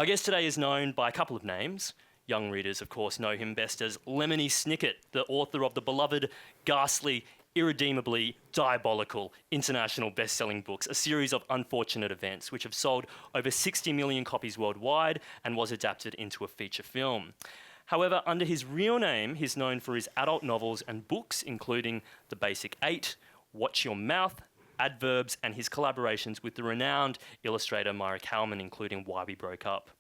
Our guest today is known by a couple of names. Young readers, of course, know him best as Lemony Snicket, the author of the beloved, ghastly, irredeemably diabolical international best-selling books, a series of unfortunate events which have sold over 60 million copies worldwide and was adapted into a feature film. However, under his real name, he's known for his adult novels and books, including The Basic Eight, Watch Your Mouth, Adverbs, and his collaborations with the renowned illustrator Myra Kalman, including Why We Broke Up.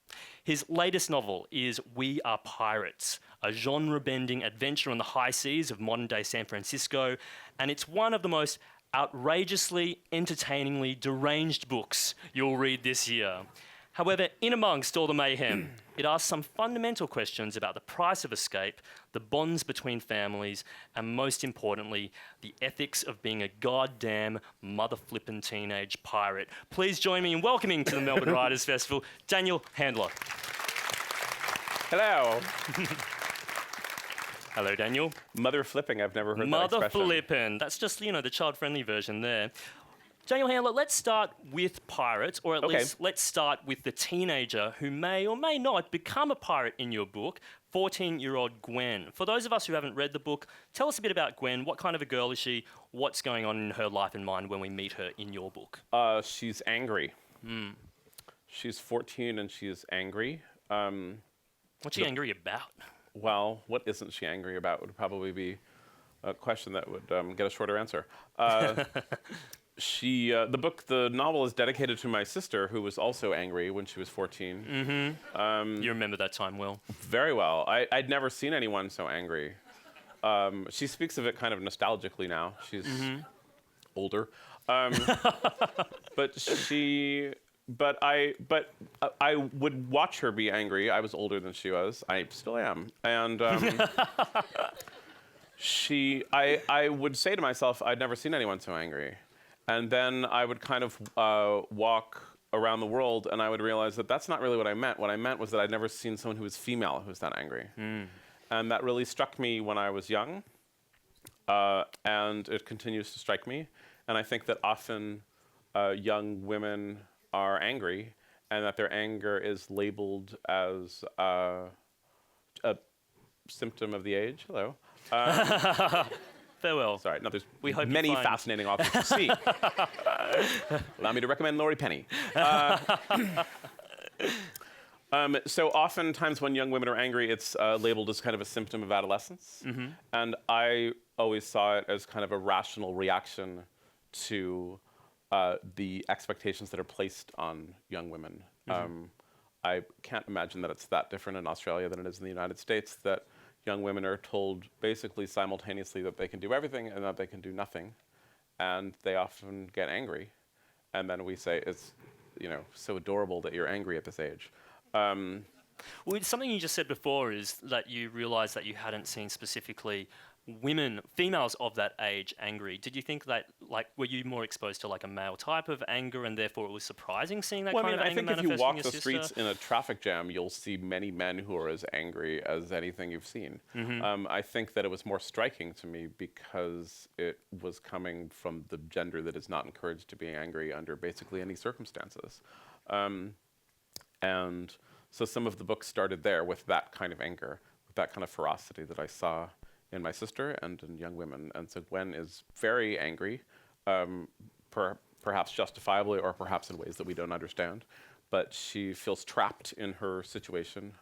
His latest novel is We Are Pirates, a genre-bending adventure on the high seas of modern-day San Francisco, and it's one of the most outrageously, entertainingly deranged books you'll read this year. However, in amongst all the mayhem, it asks some fundamental questions about the price of escape, the bonds between families, and most importantly, the ethics of being a goddamn mother-flippin' teenage pirate. Please join me in welcoming to the Melbourne Writers Festival, Daniel Handler. Hello. Hello, Daniel. Mother flipping, I've never heard that Mother expression. flippin'. That's just, the child-friendly version there. Daniel Handler, let's start with pirates, or at least let's start with the teenager who may or may not become a pirate in your book, 14-year-old Gwen. For those of us who haven't read the book, tell us a bit about Gwen. What kind of a girl is she? What's going on in her life and mind when we meet her in your book? She's angry. She's 14 and she's angry. What's she angry about? Well, what isn't she angry about would probably be a question that would get a shorter answer. The novel is dedicated to my sister, who was also angry when she was 14. You remember that time well. Very well. I'd never seen anyone so angry. She speaks of it kind of nostalgically now. She's older. But I would watch her be angry. I was older than she was. I still am. And I would say to myself, I'd never seen anyone so angry. And then I would kind of walk around the world and I would realize that that's not really what I meant. What I meant was that I'd never seen someone who was female who was that angry. And that really struck me when I was young. And it continues to strike me. And I think that often young women are angry and that their anger is labeled as a symptom of the age. Hello. Farewell. Sorry, no, there's We hope many you find fascinating authors to see. Allow me to recommend Laurie Penny. So oftentimes when young women are angry, it's labeled as kind of a symptom of adolescence. And I always saw it as kind of a rational reaction to the expectations that are placed on young women. I can't imagine that it's that different in Australia than it is in the United States, that young women are told basically simultaneously that they can do everything and that they can do nothing. And they often get angry. And then we say, it's so adorable that you're angry at this age. Well, something you just said before is that you realised that you hadn't seen specifically females of that age angry. Did you think that, were you more exposed to a male type of anger and therefore it was surprising seeing that kind of anger manifest in your sister? I think if you walk the streets in a traffic jam, you'll see many men who are as angry as anything you've seen. I think that it was more striking to me because it was coming from the gender that is not encouraged to be angry under basically any circumstances. And so some of the books started there with that kind of anger, with that kind of ferocity that I saw in my sister and in young women. And so Gwen is very angry, perhaps justifiably or perhaps in ways that we don't understand, but she feels trapped in her situation.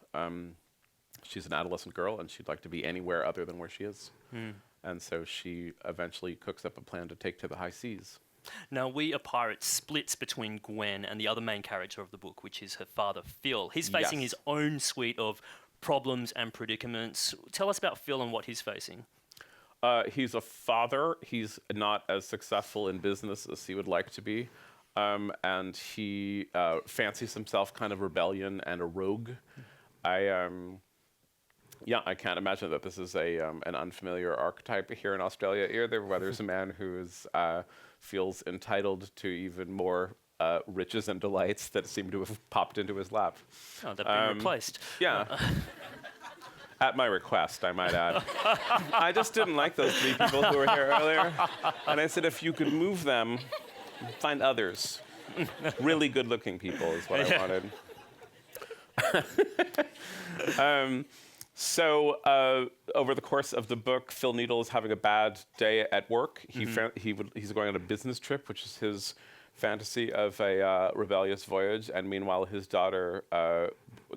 She's an adolescent girl and she'd like to be anywhere other than where she is. And so she eventually cooks up a plan to take to the high seas. Now, We Are Pirates splits between Gwen and the other main character of the book, which is her father, Phil. He's facing his own suite of problems and predicaments. Tell us about Phil and what he's facing. He's a father. He's not as successful in business as he would like to be. And he fancies himself kind of rebellion and a rogue. I can't imagine that this is an unfamiliar archetype here in Australia either, where there's a man who feels entitled to even more riches and delights that seem to have popped into his lap. Oh, they've been replaced. Yeah. At my request, I might add. I just didn't like those 3 people who were here earlier. And I said, if you could move them, find others. Really good-looking people is what I wanted. So over the course of the book, Phil Needle is having a bad day at work. He's going on a business trip, which is his fantasy of a rebellious voyage. And meanwhile, his daughter,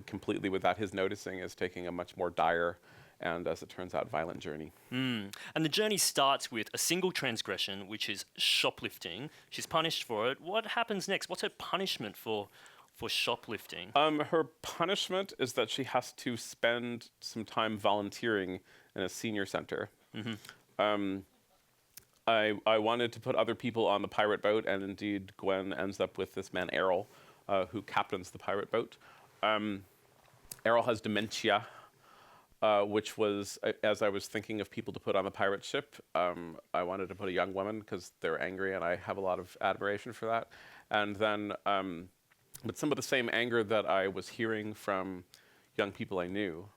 completely without his noticing, is taking a much more dire and, as it turns out, violent journey. And the journey starts with a single transgression, which is shoplifting. She's punished for it. What happens next? What's her punishment for shoplifting? Her punishment is that she has to spend some time volunteering in a senior center. I wanted to put other people on the pirate boat, and indeed Gwen ends up with this man Errol, who captains the pirate boat. Errol has dementia, which was, as I was thinking of people to put on the pirate ship, I wanted to put a young woman because they're angry, and I have a lot of admiration for that. And then, but some of the same anger that I was hearing from young people I knew.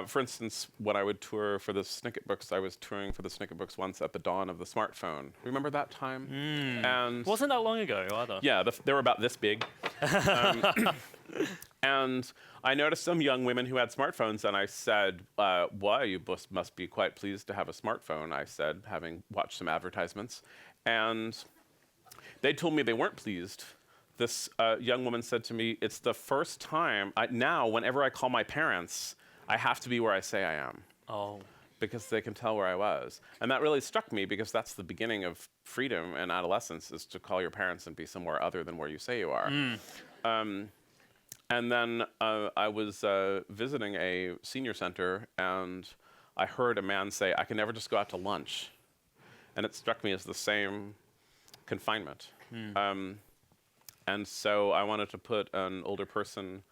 For instance, when I would tour for the Snicket books, I was touring for the Snicket books once at the dawn of the smartphone. Remember that time? And wasn't that long ago either. yeah, they were about this big. And I noticed some young women who had smartphones, and I said, why, you must be quite pleased to have a smartphone, I said, having watched some advertisements. And they told me they weren't pleased. This young woman said to me, it's the first time, now whenever I call my parents, I have to be where I say I am. Oh. Because they can tell where I was. And that really struck me because that's the beginning of freedom in adolescence, is to call your parents and be somewhere other than where you say you are. And then I was visiting a senior center, and I heard a man say, I can never just go out to lunch. And it struck me as the same confinement. And so I wanted to put an older person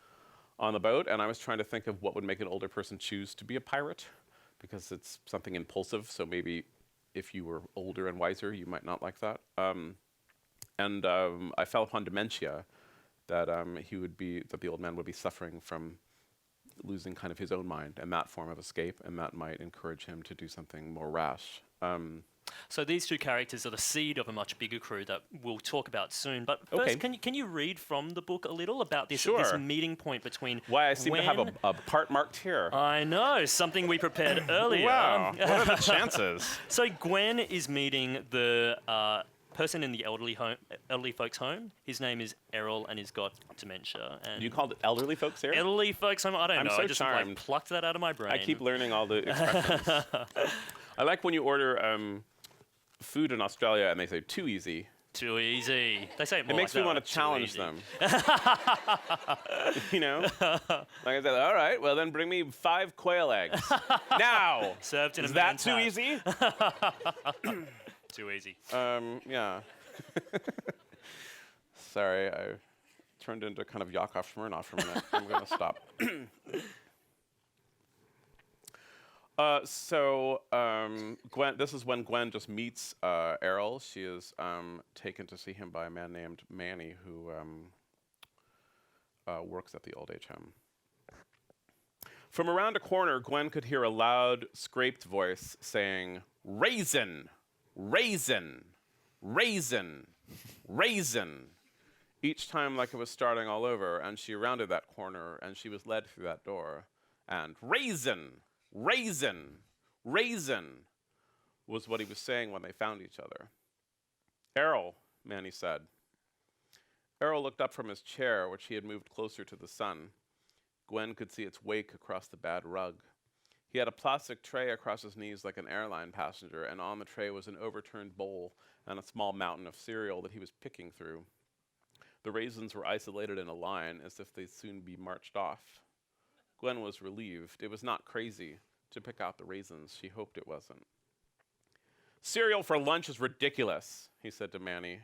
on the boat, and I was trying to think of what would make an older person choose to be a pirate, because it's something impulsive, so maybe if you were older and wiser, you might not like that. And I fell upon dementia, that the old man would be suffering from losing kind of his own mind and that form of escape, and that might encourage him to do something more rash. So these two characters are the seed of a much bigger crew that we'll talk about soon. But first, can you read from the book a little about this, this meeting point between Why, I seem to have a part marked here. I know, something we prepared earlier. Wow, what are the chances? So Gwen is meeting the person in the elderly folks' home. His name is Errol, and he's got dementia. And you called it elderly folks here? Elderly folks' home. I don't know. So I just charmed. plucked that out of my brain. I keep learning all the expressions. I like when you order food in Australia and they say too easy. Too easy. They say it more. It makes me want to challenge them. You know? Like I said, all right, well then bring me 5 quail eggs. Now! Served in Is a that man's too hat. easy? Too easy. Yeah. Sorry, I turned into kind of Yakov Smirnoff for a minute. I'm going to stop. Gwen, this is when Gwen just meets Errol. She is taken to see him by a man named Manny, who works at the old age home. From around a corner, Gwen could hear a loud, scraped voice saying, "Raisin! Raisin! Raisin! Raisin!" Each time like it was starting all over, and she rounded that corner, and she was led through that door. And "Raisin! Raisin! Raisin!" was what he was saying when they found each other. "Errol," Manny said. Errol looked up from his chair, which he had moved closer to the sun. Gwen could see its wake across the bad rug. He had a plastic tray across his knees like an airline passenger, and on the tray was an overturned bowl and a small mountain of cereal that he was picking through. The raisins were isolated in a line, as if they'd soon be marched off. Gwen was relieved. It was not crazy to pick out the raisins. She hoped it wasn't. "Cereal for lunch is ridiculous," he said to Manny,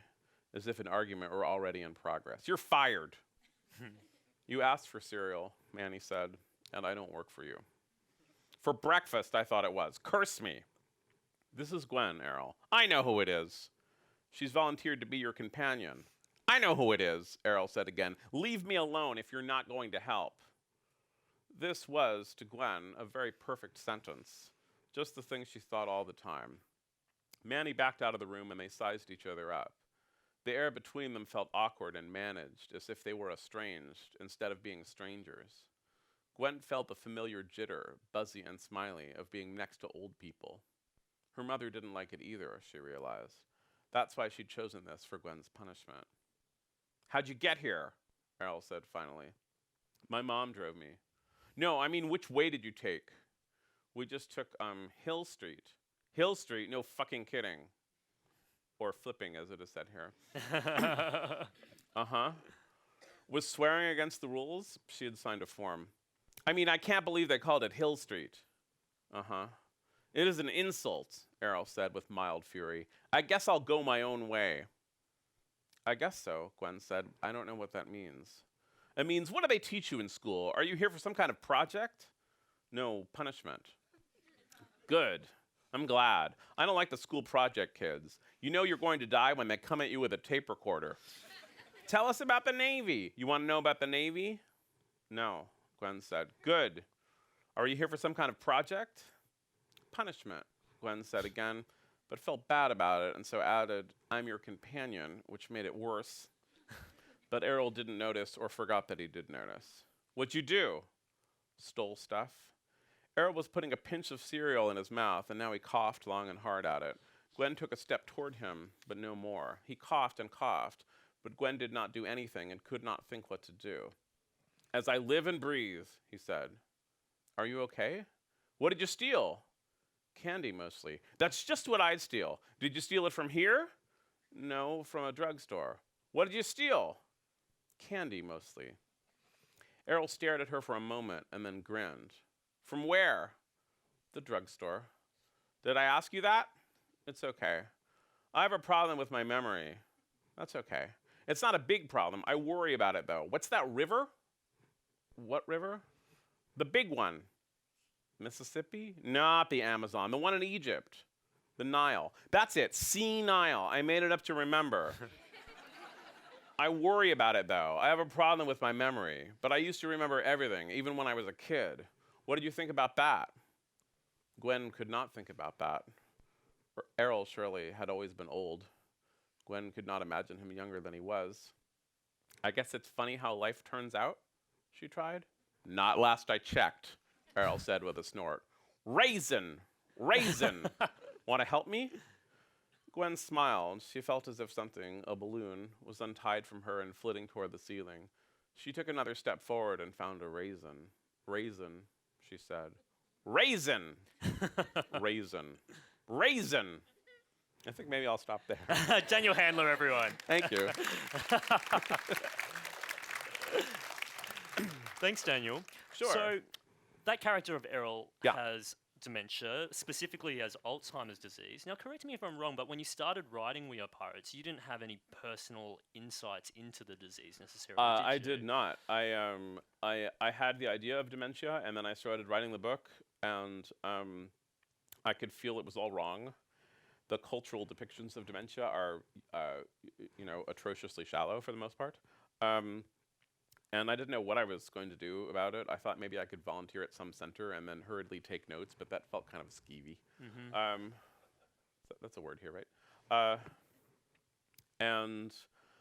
as if an argument were already in progress. "You're fired." "You asked for cereal," Manny said, "and I don't work for you." "For breakfast, I thought it was. Curse me." "This is Gwen, Errol." "I know who it is." "She's volunteered to be your companion." "I know who it is," Errol said again. "Leave me alone if you're not going to help." This was, to Gwen, a very perfect sentence, just the thing she thought all the time. Manny backed out of the room, and they sized each other up. The air between them felt awkward and managed, as if they were estranged instead of being strangers. Gwen felt the familiar jitter, buzzy and smiley, of being next to old people. Her mother didn't like it either, she realized. That's why she'd chosen this for Gwen's punishment. How'd you get here? Errol said finally. My mom drove me. No, I mean, which way did you take? We just took, Hill Street. Hill Street? No fucking kidding. Or flipping, as it is said here. Uh-huh. Was swearing against the rules? She had signed a form. I mean, I can't believe they called it Hill Street. Uh-huh. It is an insult, Errol said with mild fury. I guess I'll go my own way. I guess so, Gwen said. I don't know what that means. It means, what do they teach you in school? Are you here for some kind of project? No, punishment. Good. I'm glad. I don't like the school project kids. You know you're going to die when they come at you with a tape recorder. Tell us about the Navy. You want to know about the Navy? No, Gwen said. Good. Are you here for some kind of project? Punishment, Gwen said again, but felt bad about it and so added, I'm your companion, which made it worse. But Errol didn't notice or forgot that he did notice. What'd you do? Stole stuff. Errol was putting a pinch of cereal in his mouth, and now he coughed long and hard at it. Gwen took a step toward him, but no more. He coughed and coughed, but Gwen did not do anything and could not think what to do. As I live and breathe, he said. Are you okay? What did you steal? Candy, mostly. That's just what I'd steal. Did you steal it from here? No, from a drugstore. What did you steal? Candy, mostly. Errol stared at her for a moment and then grinned. From where? The drugstore. Did I ask you that? It's okay. I have a problem with my memory. That's okay. It's not a big problem. I worry about it, though. What's that river? What river? The big one. Mississippi? Not the Amazon. The one in Egypt. The Nile. That's it. Sea Nile. I made it up to remember. I worry about it, though. I have a problem with my memory. But I used to remember everything, even when I was a kid. What did you think about that? Gwen could not think about that. Errol, surely, had always been old. Gwen could not imagine him younger than he was. I guess it's funny how life turns out, she tried. Not last I checked, Errol said with a snort. Raisin! Raisin! Want to help me? Gwen smiled. She felt as if something, a balloon, was untied from her and flitting toward the ceiling. She took another step forward and found a raisin. Raisin, she said. Raisin! Raisin. Raisin! I think maybe I'll stop there. Daniel Handler, everyone. Thank you. Thanks, Daniel. Sure. So, that character of Errol Yeah. has dementia, specifically he has Alzheimer's disease. Now, correct me if I'm wrong, but when you started writing We Are Pirates, you didn't have any personal insights into the disease necessarily, did you? I did not. I had the idea of dementia, and then I started writing the book, and I could feel it was all wrong. The cultural depictions of dementia are, atrociously shallow for the most part. And I didn't know what I was going to do about it. I thought maybe I could volunteer at some center and then hurriedly take notes, but that felt kind of skeevy. Mm-hmm. That's a word here, right? And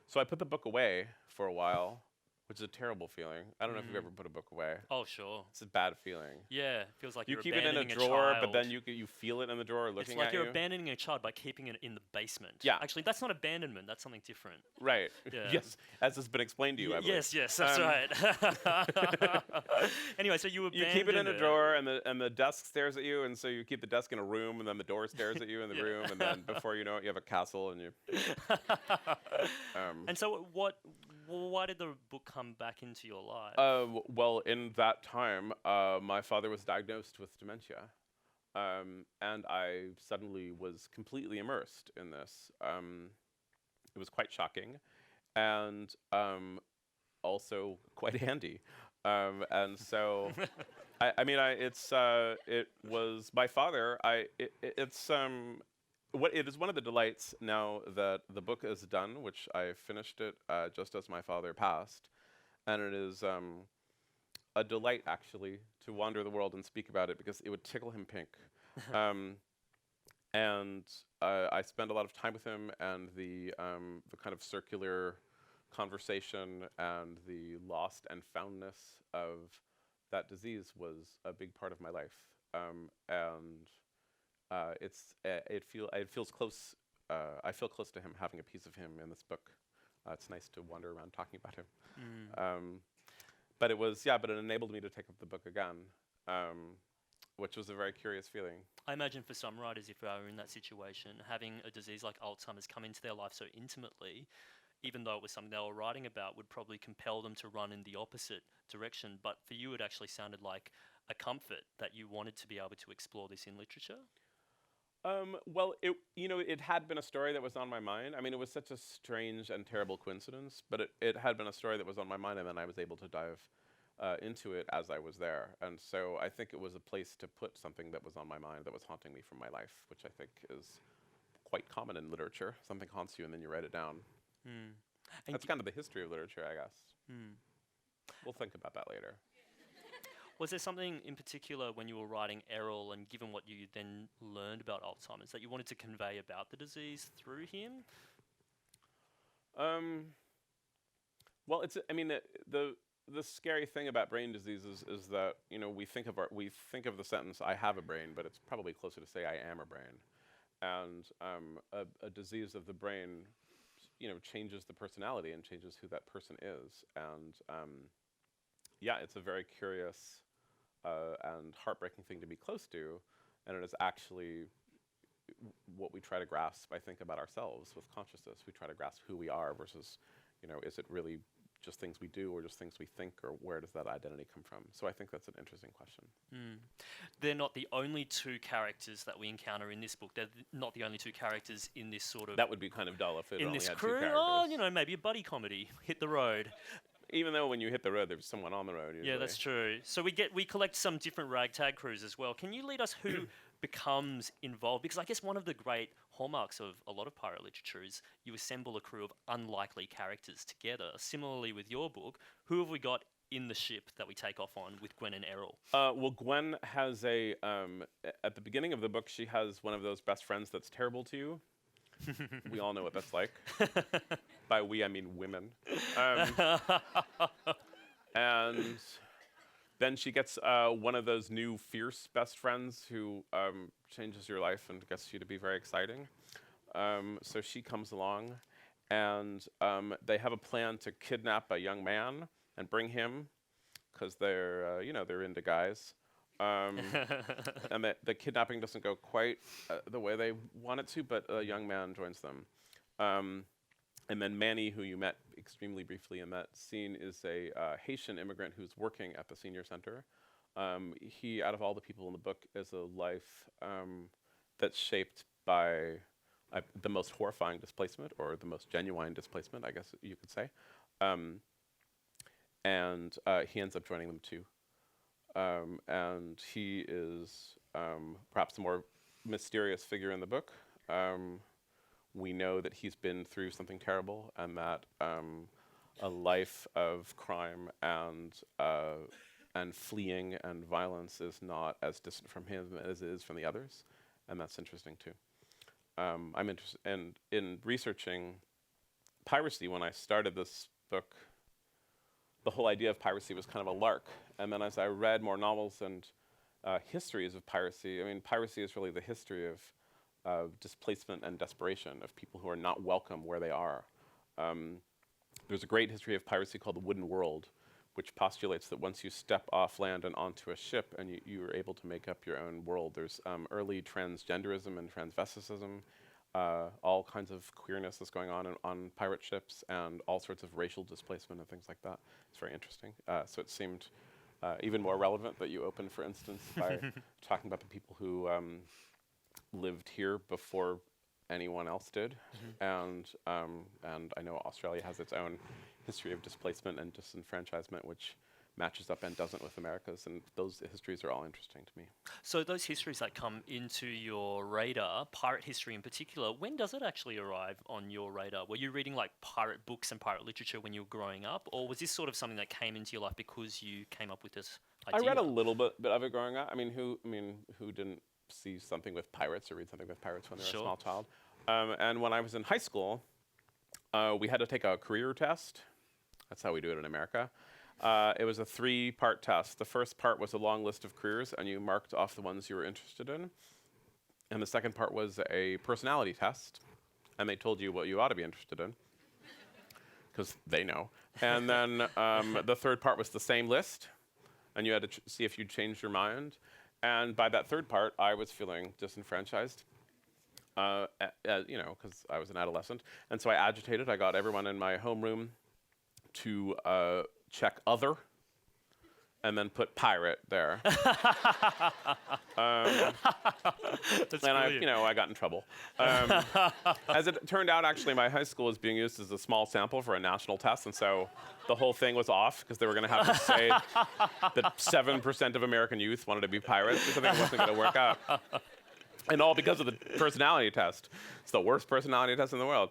so I put the book away for a while, which is a terrible feeling. I don't know if you've ever put a book away. Oh, sure. It's a bad feeling. Yeah, feels like You you're keep it in a abandoning drawer, child. but then you feel it in the drawer looking at you. It's like you're abandoning a child by keeping it in the basement. Yeah. Actually, that's not abandonment. That's something different. Right. Yeah. Yes, as has been explained to you, I believe. Yes, that's right. Anyway, so you abandoned You keep it in a drawer, and the desk stares at you, and so you keep the desk in a room, and then the door stares at you in the room, and then before you know it, you have a castle, and you. And so, why did the book come back into your life? Well, in that time, my father was diagnosed with dementia, and I suddenly was completely immersed in this. It was quite shocking, and also quite handy. And so, it was my father. It is one of the delights now that the book is done, which I finished it just as my father passed, and it is a delight actually to wander the world and speak about it because it would tickle him pink. And I spend a lot of time with him, and the kind of circular conversation and the lost and foundness of that disease was a big part of my life. And it feels close. I feel close to him, having a piece of him in this book. It's nice to wander around talking about him. But it enabled me to take up the book again, which was a very curious feeling. I imagine for some writers, if they were in that situation, having a disease like Alzheimer's come into their life so intimately, even though it was something they were writing about, would probably compel them to run in the opposite direction. But for you, it actually sounded like a comfort that you wanted to be able to explore this in literature. Well, it had been a story that was on my mind. I mean, it was such a strange and terrible coincidence, but it had been a story that was on my mind, and then I was able to dive into it as I was there. And so I think it was a place to put something that was on my mind, that was haunting me from my life, which I think is quite common in literature. Something haunts you, and then you write it down. That's kind of the history of literature, I guess. We'll think about that later. Was there something in particular when you were writing Errol, and given what you then learned about Alzheimer's, that you wanted to convey about the disease through him? Well, the scary thing about brain diseases is that we think of the sentence "I have a brain," but it's probably closer to say "I am a brain," and a disease of the brain, changes the personality and changes who that person is, and it's a very curious and heartbreaking thing to be close to, and it is actually what we try to grasp, I think, about ourselves with consciousness. We try to grasp who we are versus, is it really just things we do or just things we think, or where does that identity come from? So I think that's an interesting question. They're not the only two characters that we encounter in this book. They're not the only two characters in this sort of... That would be kind of dull if it in only this had crew. two characters. Oh, maybe a buddy comedy. Hit the road. Even though when you hit the road, there's someone on the road usually. Yeah, that's true. So we collect some different ragtag crews as well. Can you lead us who becomes involved? Because I guess one of the great hallmarks of a lot of pirate literature is you assemble a crew of unlikely characters together. Similarly with your book, who have we got in the ship that we take off on with Gwen and Errol? Well, Gwen has at the beginning of the book, she has one of those best friends that's terrible to you. We all know what that's like. By we, I mean women. And then she gets one of those new fierce best friends who changes your life and gets you to be very exciting. So she comes along, and they have a plan to kidnap a young man and bring him, because they're into guys. And the kidnapping doesn't go quite the way they want it to, but a young man joins them. And then Manny, who you met extremely briefly in that scene, is a Haitian immigrant who's working at the senior center. He, out of all the people in the book, is a life that's shaped by the most horrifying displacement, or the most genuine displacement, I guess you could say. And he ends up joining them too. And he is perhaps the more mysterious figure in the book. We know that he's been through something terrible, and that a life of crime and fleeing and violence is not as distant from him as it is from the others, and that's interesting too. I'm interested in researching piracy. When I started this book, the whole idea of piracy was kind of a lark. And then as I read more novels and histories of piracy, I mean, piracy is really the history of displacement and desperation, of people who are not welcome where they are. There's a great history of piracy called The Wooden World, which postulates that once you step off land and onto a ship and you are able to make up your own world, there's early transgenderism and transvesticism, all kinds of queerness that's going on pirate ships, and all sorts of racial displacement and things like that. It's very interesting. So it seemed even more relevant that you opened, for instance, by talking about the people who lived here before anyone else did. And I know Australia has its own history of displacement and disenfranchisement, which matches up and doesn't with America's, and those histories are all interesting to me. So those histories that come into your radar, pirate history in particular, when does it actually arrive on your radar? Were you reading like pirate books and pirate literature when you were growing up, or was this sort of something that came into your life because you came up with this idea? I read a little bit of it growing up. I mean, who didn't see something with pirates or read something with pirates when they were Sure. a small child. And when I was in high school, we had to take a career test. That's how we do it in America. It was a 3-part test. The first part was a long list of careers, and you marked off the ones you were interested in. And the second part was a personality test, and they told you what you ought to be interested in, because they know. And then the third part was the same list, and you had to see if you'd changed your mind. And by that third part, I was feeling disenfranchised, because I was an adolescent. And so I agitated. I got everyone in my homeroom to check other, and then put pirate there. That's And brilliant. I got in trouble. As it turned out, actually, my high school was being used as a small sample for a national test, and so the whole thing was off because they were going to have to say that 7% of American youth wanted to be pirates or something. It wasn't going to work out. And all because of the personality test. It's the worst personality test in the world.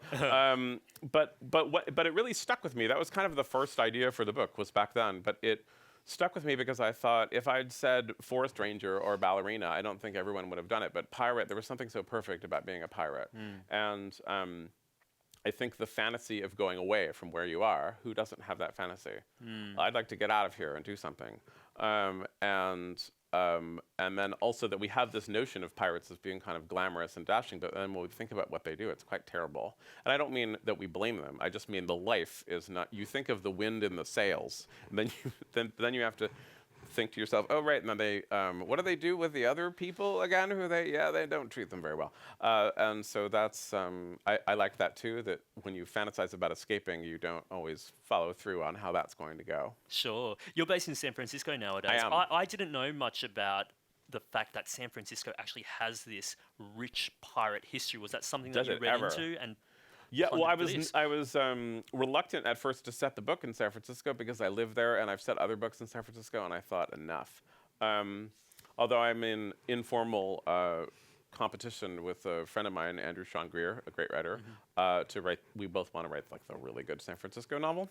But it really stuck with me. That was kind of the first idea for the book, was back then. But it stuck with me because I thought if I'd said forest ranger or ballerina, I don't think everyone would have done it. But pirate, there was something so perfect about being a pirate. And I think the fantasy of going away from where you are, who doesn't have that fantasy? I'd like to get out of here and do something. And then also that we have this notion of pirates as being kind of glamorous and dashing, but then when we think about what they do, it's quite terrible. And I don't mean that we blame them. I just mean the life is not. You think of the wind in the sails, and then you have to think to yourself, oh right, and then they what do they do with the other people again? They don't treat them very well. And so that's I like that too. That when you fantasize about escaping, you don't always follow through on how that's going to go. Sure. You're based in San Francisco nowadays. I am. I didn't know much about the fact that San Francisco actually has this rich pirate history. Was that something that Does you it read ever? into? And Yeah, well, This. I was reluctant at first to set the book in San Francisco because I live there, and I've set other books in San Francisco, and I thought enough. Although I'm in informal competition with a friend of mine, Andrew Sean Greer, a great writer, to write. We both want to write like the really good San Francisco novel,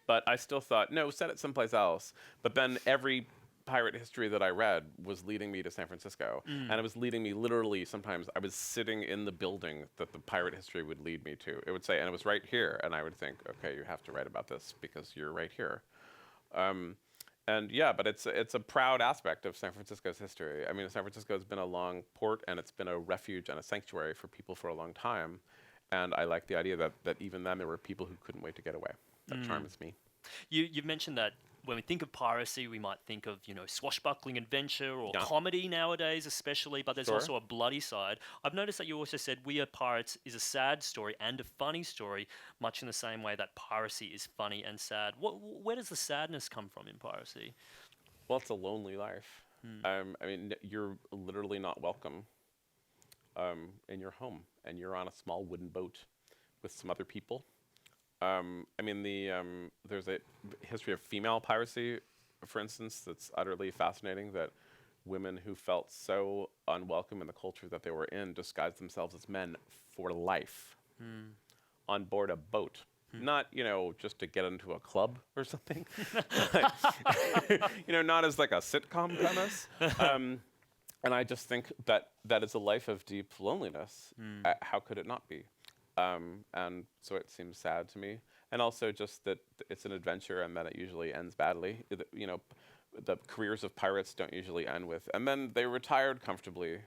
but I still thought no, set it someplace else. But then every pirate history that I read was leading me to San Francisco, and it was leading me literally. Sometimes I was sitting in the building that the pirate history would lead me to. It would say, and it was right here, and I would think, okay, you have to write about this because you're right here. And yeah, but it's a proud aspect of San Francisco's history. I mean, San Francisco has been a long port, and it's been a refuge and a sanctuary for people for a long time. And I like the idea that even then there were people who couldn't wait to get away. That charms me. You've mentioned that when we think of piracy, we might think of, swashbuckling adventure or Yeah. comedy nowadays, especially, but there's Sure. also a bloody side. I've noticed that you also said We Are Pirates is a sad story and a funny story, much in the same way that piracy is funny and sad. Where does the sadness come from in piracy? Well, it's a lonely life. I mean, you're literally not welcome in your home, and you're on a small wooden boat with some other people. I mean, there's a history of female piracy, for instance, that's utterly fascinating, that women who felt so unwelcome in the culture that they were in disguised themselves as men for life on board a boat. Not, just to get into a club or something. Not as like a sitcom premise. And I just think that is a life of deep loneliness. How could it not be? And so it seems sad to me. And also just that it's an adventure and that it usually ends badly. The careers of pirates don't usually end with, and then they retired comfortably,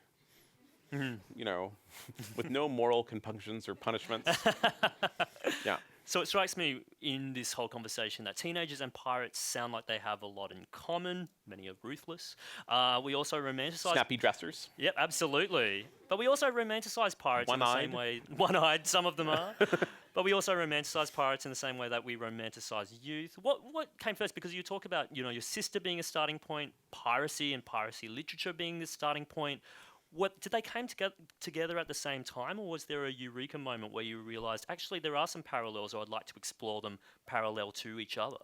with no moral compunctions or punishments. Yeah. So it strikes me in this whole conversation that teenagers and pirates sound like they have a lot in common. Many are ruthless. We also romanticize... Snappy dressers. Yep, absolutely. But we also romanticize pirates in the same way... One-eyed, some of them are. But we also romanticize pirates in the same way that we romanticize youth. What came first? Because you talk about, your sister being a starting point, piracy and piracy literature being the starting point. Did they come together at the same time, or was there a eureka moment where you realised, actually, there are some parallels, or I'd like to explore them parallel to each other?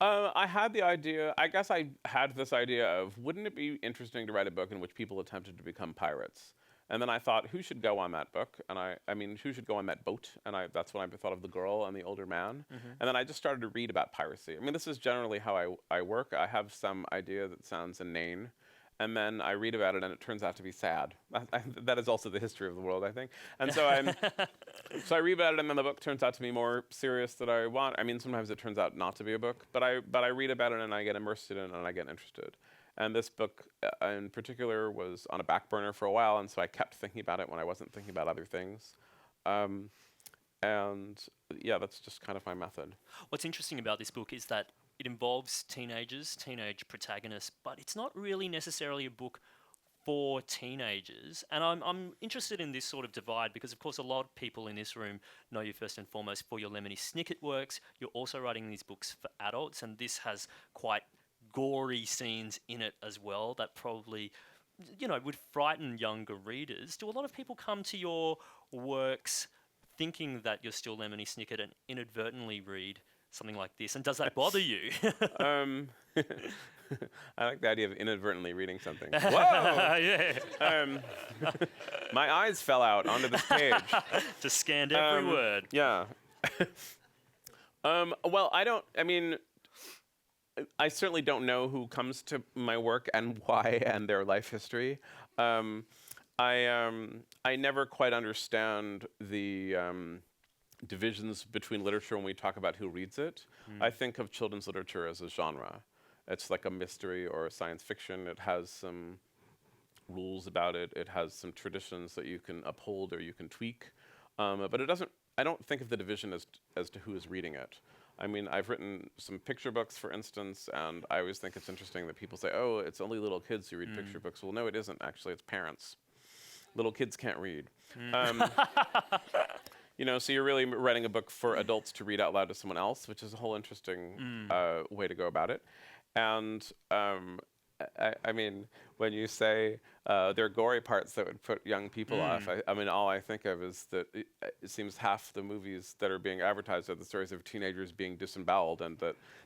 I had the idea, I guess I had this idea of, wouldn't it be interesting to write a book in which people attempted to become pirates? And then I thought, who should go on that book? And I mean, who should go on that boat? And that's when I thought of the girl and the older man. And then I just started to read about piracy. I mean, this is generally how I work. I have some idea that sounds inane. and then I read about it, and it turns out to be sad. That is also the history of the world, I think. And so so I read about it, and then the book turns out to be more serious than I want. I mean, sometimes it turns out not to be a book, but I read about it, and I get immersed in it, and I get interested. And this book, in particular, was on a back burner for a while, and so I kept thinking about it when I wasn't thinking about other things. And yeah, that's just kind of my method. What's interesting about this book is that it involves teenagers, teenage protagonists, but it's not really necessarily a book for teenagers. And I'm interested in this sort of divide because, of course, a lot of people in this room know you first and foremost for your Lemony Snicket works. You're also writing these books for adults, and this has quite gory scenes in it as well that probably, would frighten younger readers. Do a lot of people come to your works thinking that you're still Lemony Snicket and inadvertently read something like this? And does that bother you? I like the idea of inadvertently reading something. Whoa! Yeah. My eyes fell out onto this page. Just scanned every word. Yeah. Well, I certainly don't know who comes to my work and why and their life history. I never quite understand the divisions between literature when we talk about who reads it. I think of children's literature as a genre. It's like a mystery or a science fiction. It has some rules about it. It has some traditions that you can uphold or you can tweak. But it doesn't. I don't think of the division as to who is reading it. I mean, I've written some picture books, for instance, and I always think it's interesting that people say, "Oh, it's only little kids who read picture books." Well, no, it isn't. Actually, it's parents. Little kids can't read. So you're really writing a book for adults to read out loud to someone else, which is a whole interesting way to go about it. And I mean, when you say there are gory parts that would put young people off, I mean, all I think of is that it seems half the movies that are being advertised are the stories of teenagers being disemboweled, and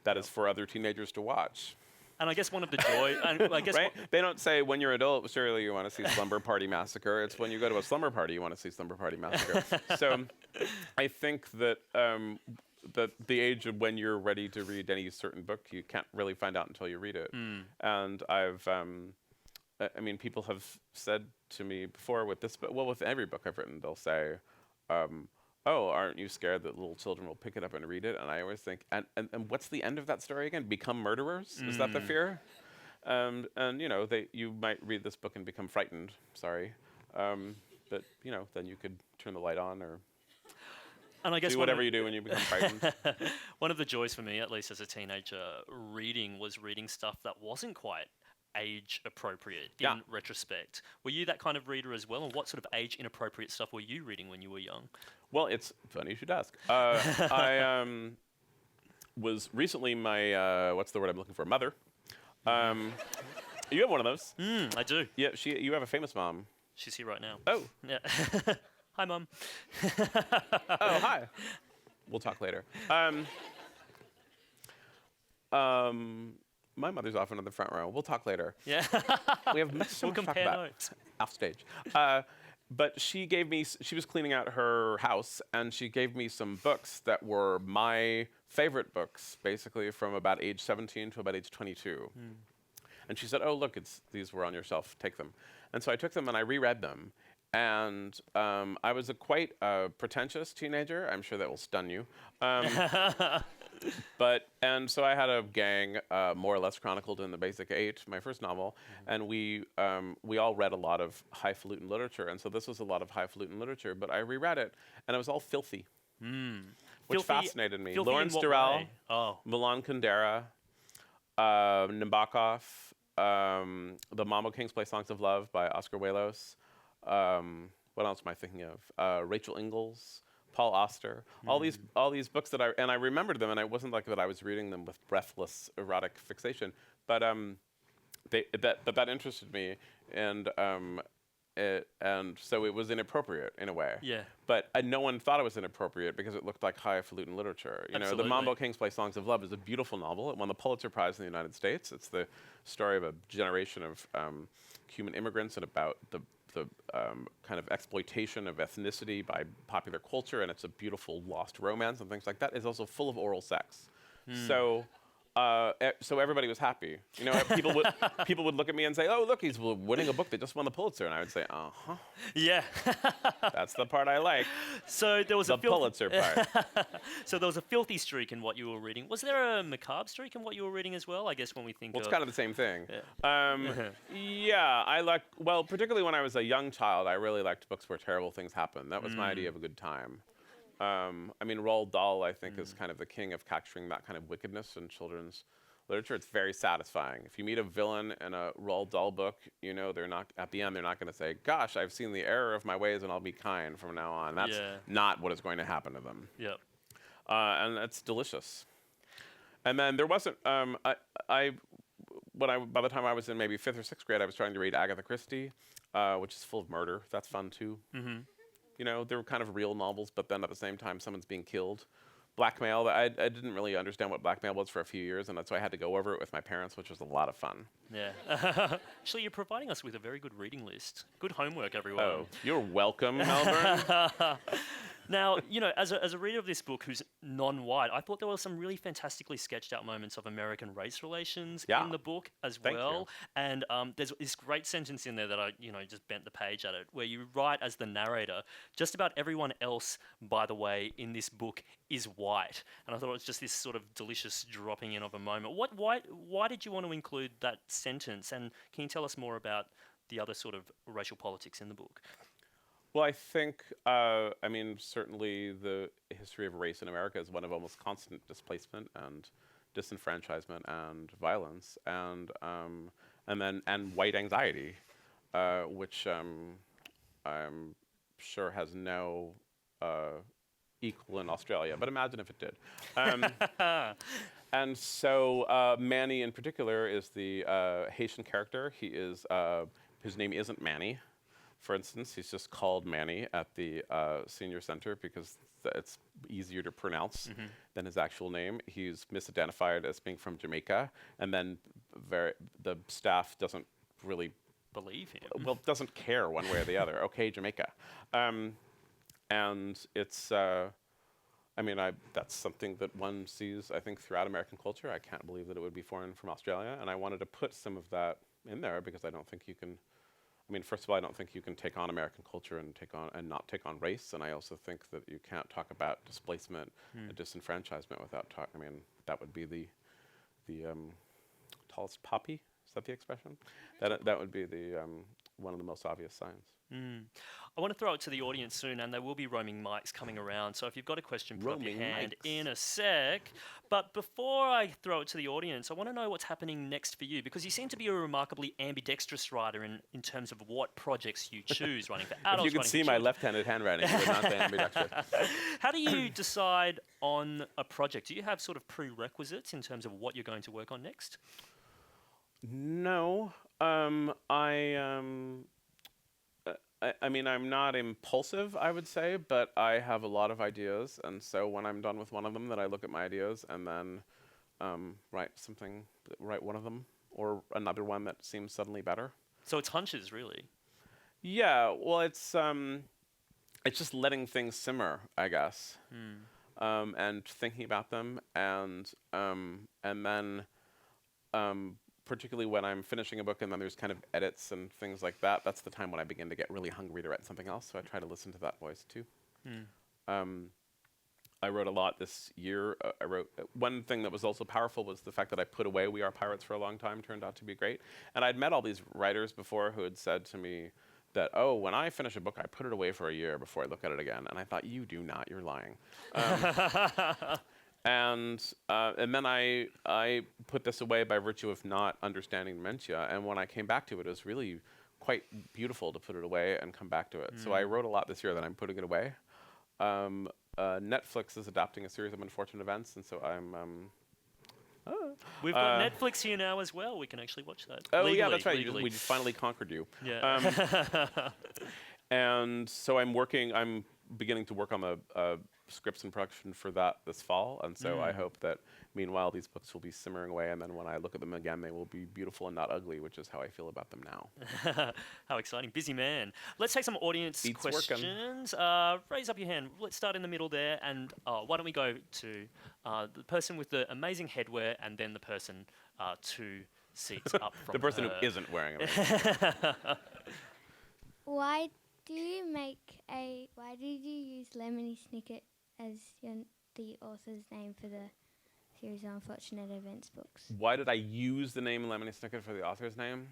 that is for other teenagers to watch. And I guess one of the joy, and I guess right? They don't say when you're an adult, surely you want to see Slumber Party Massacre. It's when you go to a slumber party, you want to see Slumber Party Massacre. So I think that the age of when you're ready to read any certain book, you can't really find out until you read it. And I mean, people have said to me before with this, but with every book I've written, they'll say, "Oh, aren't you scared that little children will pick it up and read it?" And I always think, and what's the end of that story again? Become murderers? Is that the fear? And you might read this book and become frightened. Sorry, but then you could turn the light on or and I guess do whatever you do when you become frightened. One of the joys for me, at least as a teenager, was reading stuff that wasn't quite age appropriate in retrospect. Were you that kind of reader as well? And what sort of age inappropriate stuff were you reading when you were young? Well, it's funny you should ask. I was recently my what's the word I'm looking for? Mother. You have one of those. I do. Yeah, you have a famous mom. She's here right now. Oh. Yeah. Hi, Mum. Oh, hi. We'll talk later. My mother's often in the front row. We'll talk later. Yeah. We have much to We'll talk compare about notes. off stage. But she was cleaning out her house, and she gave me some books that were my favorite books, basically from about age 17 to about age 22. And she said, "Oh, look, these were on your shelf. Take them." And so I took them and I reread them. And I was a quite pretentious teenager. I'm sure that will stun you. And so I had a gang, more or less chronicled in The Basic Eight, my first novel, and we all read a lot of highfalutin literature, and so this was a lot of highfalutin literature. But I reread it, and it was all filthy, which fascinated me. Filthy Lawrence in what Durrell, way? Oh. Milan Kundera, Nabokov, The Mambo Kings Play Songs of Love by Oscar Welos. What else am I thinking of? Rachel Ingalls, Paul Auster, all these books that I remembered them, and it wasn't like that I was reading them with breathless erotic fixation, but that interested me, and so it was inappropriate in a way. Yeah. But no one thought it was inappropriate because it looked like highfalutin literature. Absolutely. The Mambo Kings Play Songs of Love is a beautiful novel. It won the Pulitzer Prize in the United States. It's the story of a generation of Cuban immigrants and about the kind of exploitation of ethnicity by popular culture, and it's a beautiful lost romance and things like that. It's also full of oral sex. So so everybody was happy. You know, people would look at me and say, "Oh, look, he's winning a book that just won the Pulitzer," and I would say, "Uh-huh, Yeah. that's the part I like, So there was the a Pulitzer part." So there was a filthy streak in what you were reading. Was there a macabre streak in what you were reading as well? I guess when we think Well, it's of... kind of the same thing. Yeah. Yeah, well, particularly when I was a young child, I really liked books where terrible things happen. That was my idea of a good time. I mean, Roald Dahl, I think, is kind of the king of capturing that kind of wickedness in children's literature. It's very satisfying. If you meet a villain in a Roald Dahl book, you know, they're not, at the end, they're not going to say, "Gosh, I've seen the error of my ways and I'll be kind from now on." That's not what is going to happen to them. Yep. And it's delicious. And then there wasn't, by the time I was in maybe 5th or 6th grade, I was trying to read Agatha Christie, which is full of murder. That's fun too. You know, they're kind of real novels, but then at the same time, someone's being killed. Blackmail, I didn't really understand what blackmail was for a few years, and that's why I had to go over it with my parents, which was a lot of fun. Yeah. Actually, you're providing us with a very good reading list. Good homework, everyone. Oh, you're welcome, Melbourne. Now, you know, as a reader of this book who's non-white, I thought there were some really fantastically sketched out moments of American race relations in the book as well. You. And there's this great sentence in there that I, just bent the page at it, where you write as the narrator, "Just about everyone else, by the way, in this book is white." And I thought it was just this sort of delicious dropping in of a moment. Why did you want to include that sentence? And can you tell us more about the other sort of racial politics in the book? Well, I think, certainly the history of race in America is one of almost constant displacement and disenfranchisement and violence and white anxiety, which I'm sure has no equal in Australia. But imagine if it did. And so Manny in particular is the Haitian character. He is his name isn't Manny. For instance, he's just called Manny at the senior center because it's easier to pronounce than his actual name. He's misidentified as being from Jamaica, and then the staff doesn't really believe him. Well, doesn't care one way or the other. Okay, Jamaica, and it's. That's something that one sees, I think, throughout American culture. I can't believe that it would be foreign from Australia, and I wanted to put some of that in there because I don't think you can. First of all, I don't think you can take on American culture and not take on race, and I also think that you can't talk about displacement and disenfranchisement without talking. That would be the tallest poppy. Is that the expression? That would be the one of the most obvious signs. I want to throw it to the audience soon, and there will be roaming mics coming around. So if you've got a question, put up your hand in a sec. But before I throw it to the audience, I want to know what's happening next for you, because you seem to be a remarkably ambidextrous writer in terms of what projects you choose, writing for adults. If you could see my left-handed handwriting, you would not say ambidextrous. How do you decide on a project? Do you have sort of prerequisites in terms of what you're going to work on next? No. I'm not impulsive, I would say, but I have a lot of ideas, and so when I'm done with one of them, then I look at my ideas and then write one of them or another one that seems suddenly better. So it's hunches, really. Yeah, well, it's just letting things simmer, I guess, and thinking about them, and then. Particularly when I'm finishing a book and then there's kind of edits and things like that, that's the time when I begin to get really hungry to write something else, so I try to listen to that voice too. I wrote a lot this year. I wrote one thing that was also powerful was the fact that I put away We Are Pirates for a long time, turned out to be great. And I'd met all these writers before who had said to me that, "Oh, when I finish a book, I put it away for a year before I look at it again." And I thought, you do not, you're lying. And then I put this away by virtue of not understanding dementia. And when I came back to it, it was really quite beautiful to put it away and come back to it. So I wrote a lot this year that I'm putting it away. Netflix is adapting a series of unfortunate events, and so I'm... We've got Netflix here now as well. We can actually watch that. Oh, legally, yeah, that's right. Legally. We finally conquered you. Yeah. And so I'm beginning to work on the scripts in production for that this fall, and so I hope that meanwhile these books will be simmering away, and then when I look at them again, they will be beautiful and not ugly, which is how I feel about them now. How exciting. Busy man. Let's take some audience Beats working. questions. Raise up your hand. Let's start in the middle there, and why don't we go to the person with the amazing headwear, and then the person 2 seats up from The person her. who isn't wearing it. Why did you use Lemony Snicket as the author's name for the series of Unfortunate Events books? Why did I use the name Lemony Snicket for the author's name?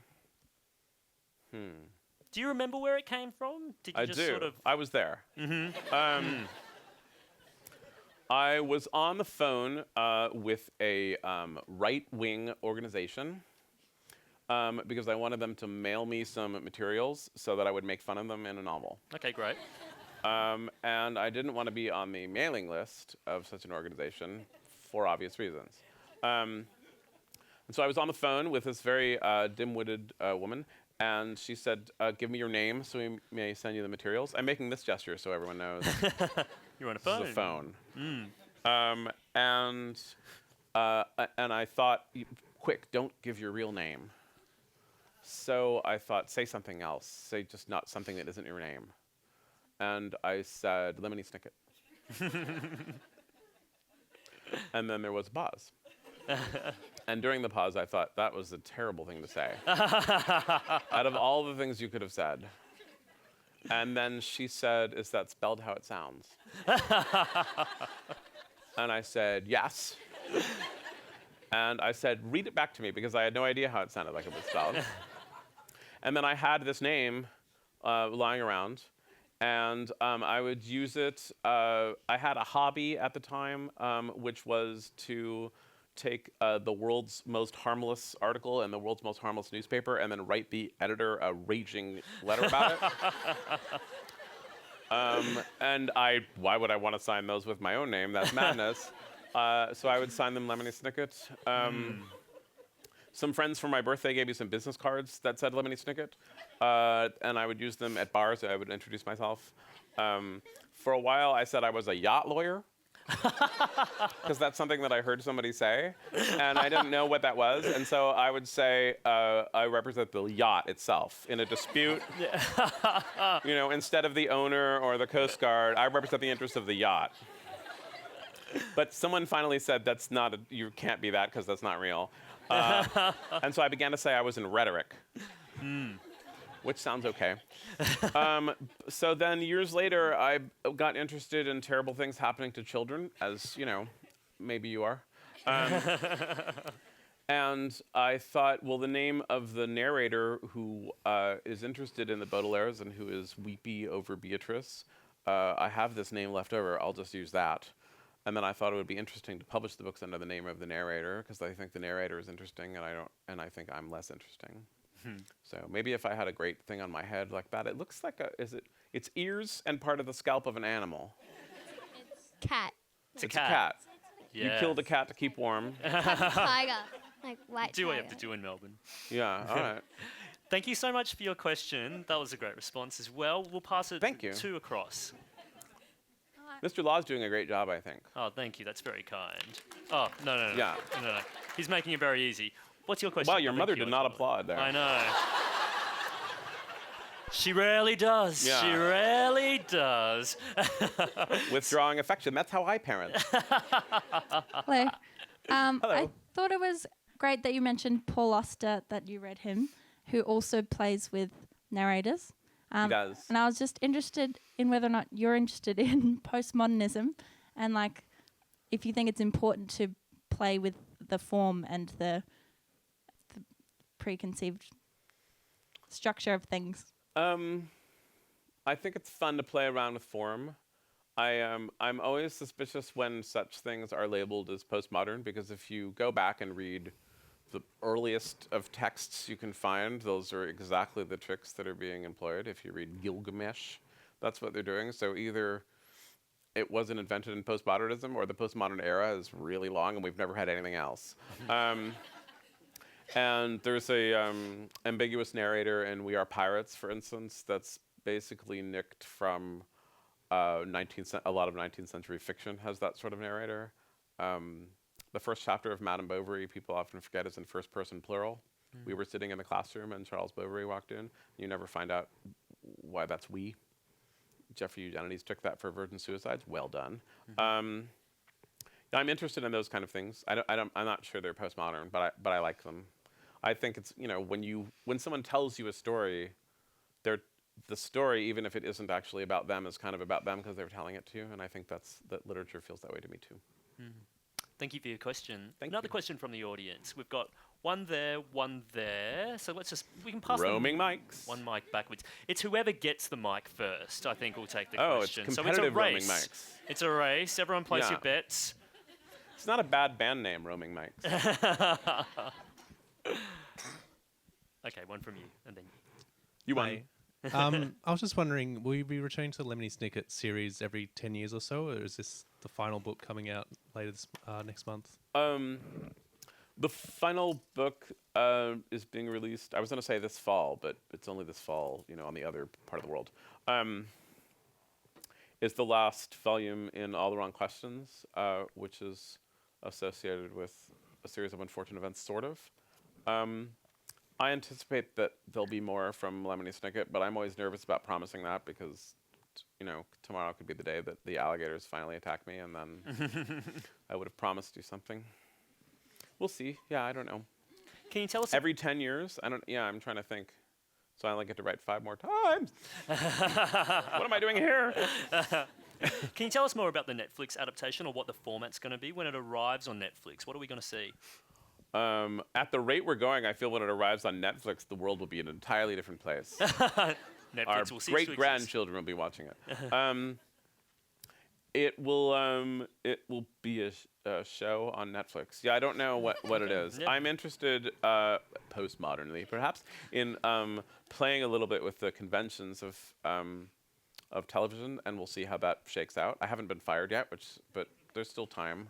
Do you remember where it came from? Did you I just do. sort of... I was there. I was on the phone with a right-wing organization because I wanted them to mail me some materials so that I would make fun of them in a novel. Okay, great. And I didn't want to be on the mailing list of such an organization for obvious reasons. And so I was on the phone with this very dim-witted woman, and she said, give me your name so we may send you the materials. I'm making this gesture so everyone knows. You're on a phone. This is a phone. And I thought, quick, don't give your real name. So I thought, say something else. Say just not something that isn't your name. And I said, Lemony Snicket. And then there was a pause. And during the pause, I thought, that was a terrible thing to say. Out of all the things you could have said. And then she said, is that spelled how it sounds? And I said, yes. And I said, read it back to me, because I had no idea how it sounded like it was spelled. And then I had this name lying around, and I would use it. I had a hobby at the time, which was to take the world's most harmless article in the world's most harmless newspaper and then write the editor a raging letter about it. And why would I want to sign those with my own name? That's madness. So I would sign them Lemony Snicket. Some friends for my birthday gave me some business cards that said Lemony Snicket, and I would use them at bars. I would introduce myself. For a while, I said I was a yacht lawyer, because that's something that I heard somebody say, and I didn't know what that was. And so I would say I represent the yacht itself in a dispute. You know, instead of the owner or the Coast Guard, I represent the interests of the yacht. But someone finally said, that's not, you can't be that because that's not real. And so I began to say I was in rhetoric, which sounds okay. So then years later, I got interested in terrible things happening to children, as, you know, maybe you are. And I thought, well, the name of the narrator who is interested in the Baudelaires and who is weepy over Beatrice, I have this name left over, I'll just use that. And then I thought it would be interesting to publish the books under the name of the narrator, because I think the narrator is interesting, and I think I'm less interesting. So maybe if I had a great thing on my head like that, it looks like it's ears and part of the scalp of an animal. Cat. It's a It's a cat. Yeah. You killed a cat to keep warm. Tiger. Like white Do what you tiger. have to do in Melbourne. Yeah, all right. Thank you so much for your question. That was a great response as well. We'll pass it Thank you. to across. Mr. Law's doing a great job, I think. Oh, thank you. That's very kind. Oh, no. Yeah. No. He's making it very easy. What's your question? Wow, your Thank mother you, did not Charlotte. applaud there. I know. She rarely does. Yeah. She rarely does. Withdrawing affection. That's how I parent. Hello. I Hello. thought it was great that you mentioned Paul Auster, that you read him, who also plays with narrators. He does. And I was just interested in whether or not you're interested in postmodernism, and like if you think it's important to play with the form and the preconceived structure of things. I think it's fun to play around with form. I'm always suspicious when such things are labeled as postmodern, because if you go back and read the earliest of texts you can find, those are exactly the tricks that are being employed. If you read Gilgamesh, that's what they're doing. So either it wasn't invented in postmodernism, or the postmodern era is really long and we've never had anything else. And there's a ambiguous narrator in We Are Pirates, for instance, that's basically nicked from a lot of 19th century fiction has that sort of narrator. The first chapter of Madame Bovary, people often forget, is in first person plural. We were sitting in the classroom and Charles Bovary walked in. You never find out why that's we. Jeffrey Eugenides took that for Virgin Suicides. Well done. I'm interested in those kind of things. I'm not sure they're postmodern, but I like them. I think it's, when someone tells you a story, the story, even if it isn't actually about them, is kind of about them because they're telling it to you. And I think that literature feels that way to me too. Thank you for your question. Thank Another you. question from the audience. We've got one there, one there. So we can pass Roaming them mics. one mic backwards. It's whoever gets the mic first, I think, will take the question. It's So competitive it's a roaming race. mics. It's a race. Everyone place Yeah. your bets. It's not a bad band name, Roaming Mics. Okay, one from you, and then You won. Hi. I was just wondering, will you be returning to the Lemony Snicket series every 10 years or so, or is this the final book coming out later next month? The final book is being released, I was going to say this fall, but it's only this fall, on the other part of the world. Is the last volume in All the Wrong Questions, which is associated with a series of unfortunate events, sort of. I anticipate that there'll be more from Lemony Snicket, but I'm always nervous about promising that because, tomorrow could be the day that the alligators finally attack me, and then I would have promised you something. We'll see. Yeah, I don't know. can you tell us? Every 10 years? I'm trying to think. So I only get to write 5 more times. What am I doing here? Can you tell us more about the Netflix adaptation or what the format's going to be when it arrives on Netflix? What are we going to see? At the rate we're going, I feel when it arrives on Netflix, the world will be an entirely different place. Netflix Our will cease to exist. great-grandchildren will be watching it. It will be a show on Netflix. Yeah, I don't know what it is. Yeah. I'm interested, postmodernly perhaps, in playing a little bit with the conventions of television, and we'll see how that shakes out. I haven't been fired yet, but there's still time.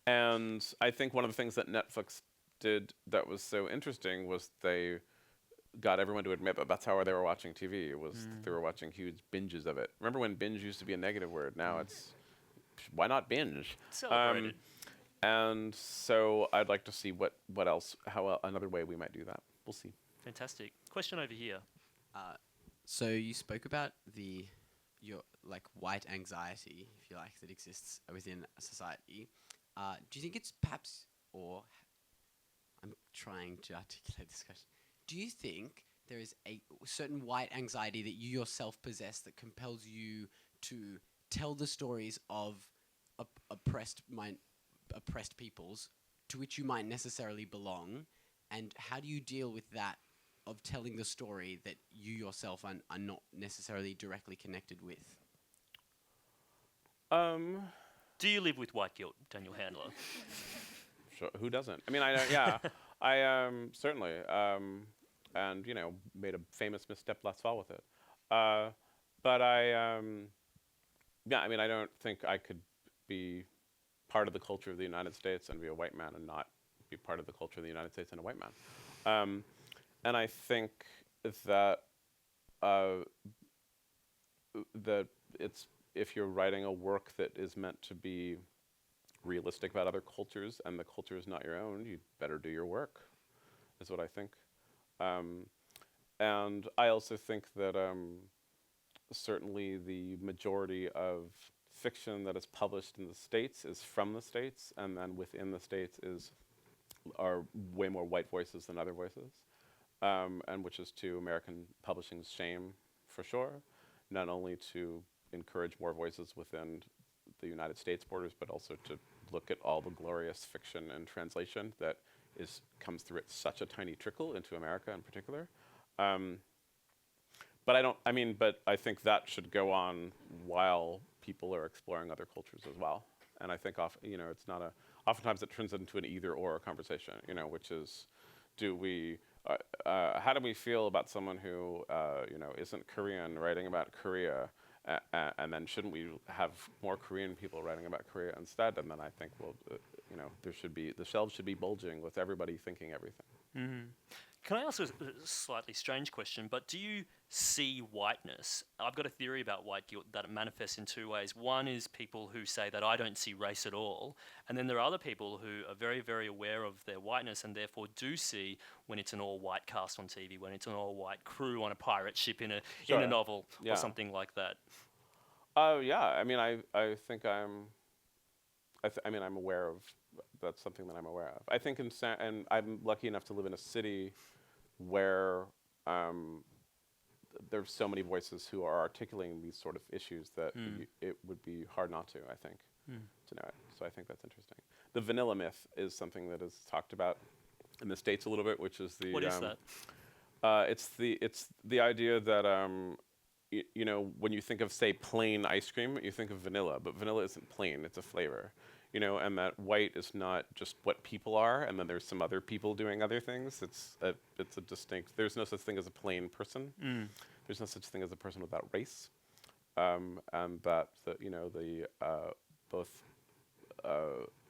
And I think one of the things that Netflix did that was so interesting was they got everyone to admit that that's how they were watching TV. It was they were watching huge binges of it. Remember when binge used to be a negative word? Now it's, why not binge? Celebrated. And so I'd like to see what else, another way we might do that. We'll see. Fantastic. Question over here. So you spoke about your white anxiety, if you like, that exists within a society. Do you think it's perhaps, or I'm trying to articulate this question, do you think there is a certain white anxiety that you yourself possess that compels you to tell the stories of oppressed peoples to which you might necessarily belong, and how do you deal with that of telling the story that you yourself are not necessarily directly connected with? Do you live with white guilt, Daniel Handler? Sure, who doesn't? I mean, I certainly, and made a famous misstep last fall with it. But I don't think I could be part of the culture of the United States and be a white man and not be part of the culture of the United States and a white man. And I think that if you're writing a work that is meant to be realistic about other cultures and the culture is not your own, you'd better do your work, is what I think. And I also think that certainly the majority of fiction that is published in the States is from the States, and then within the States are way more white voices than other voices, and which is to American publishing's shame, for sure, not only to encourage more voices within the United States borders, but also to look at all the glorious fiction and translation that comes through at such a tiny trickle into America in particular. But I think that should go on while people are exploring other cultures as well. And I think it's not oftentimes it turns into an either or conversation, which is, how do we feel about someone who, isn't Korean writing about Korea? And then shouldn't we have more Korean people writing about Korea instead? And then I think, the shelves should be bulging with everybody thinking everything. Mm-hmm. Can I ask a slightly strange question? But do you see whiteness? I've got a theory about white guilt that it manifests in two ways. One is people who say that I don't see race at all, and then there are other people who are very, very aware of their whiteness and therefore do see when it's an all-white cast on TV, when it's an all-white crew on a pirate ship in a novel Yeah. or something like that. Yeah. I mean, I think I'm. I mean, I'm aware of. That's something that I'm aware of. I think and I'm lucky enough to live in a city where there's so many voices who are articulating these sort of issues that it would be hard not to, I think, to know it. So I think that's interesting. The vanilla myth is something that is talked about in the States a little bit, which is the. What is that? It's the idea that you know, when you think of, say, plain ice cream, you think of vanilla, but vanilla isn't plain; it's a flavor. You know, and that white is not just what people are, and then there's some other people doing other things. It's a distinct. There's no such thing as a plain person. There's no such thing as a person without race, and that the both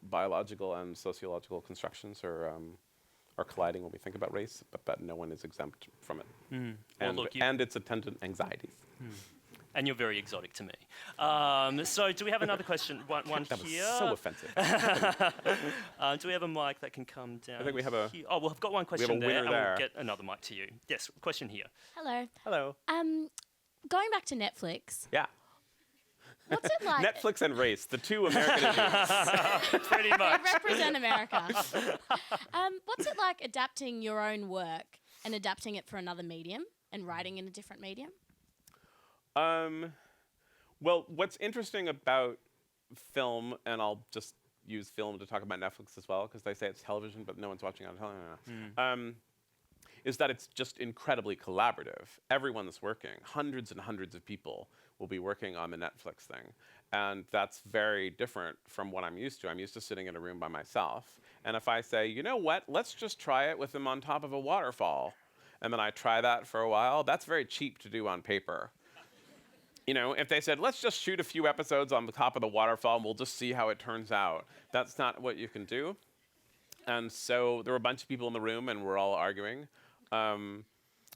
biological and sociological constructions are colliding when we think about race, but that no one is exempt from it, and its attendant anxieties. And you're very exotic to me. So do we have another question? One That here. was so offensive. Do we have a mic that can come down? I think we have a. Here? Oh, well, I've got one question winner there, and there. we'll get another mic to you. Yes, question here. Hello. Hello. Going back to Netflix, Yeah. what's it like? Netflix and race, the two American issues. Pretty much. Represent America. What's it like adapting your own work and adapting it for another medium and writing in a different medium? Well, what's interesting about film, and I'll just use film to talk about Netflix as well, because they say it's television, but no one's watching on television. Is that it's just incredibly collaborative. Everyone's working. Hundreds and hundreds of people will be working on the Netflix thing. And that's very different from what I'm used to. I'm used to sitting in a room by myself. And if I say, you know what, let's just try it with them on top of a waterfall, and then I try that for a while, that's very cheap to do on paper. You know, if they said, let's just shoot a few episodes on the top of the waterfall and we'll just see how it turns out, that's not what you can do. And so there were a bunch of people in the room and we're all arguing.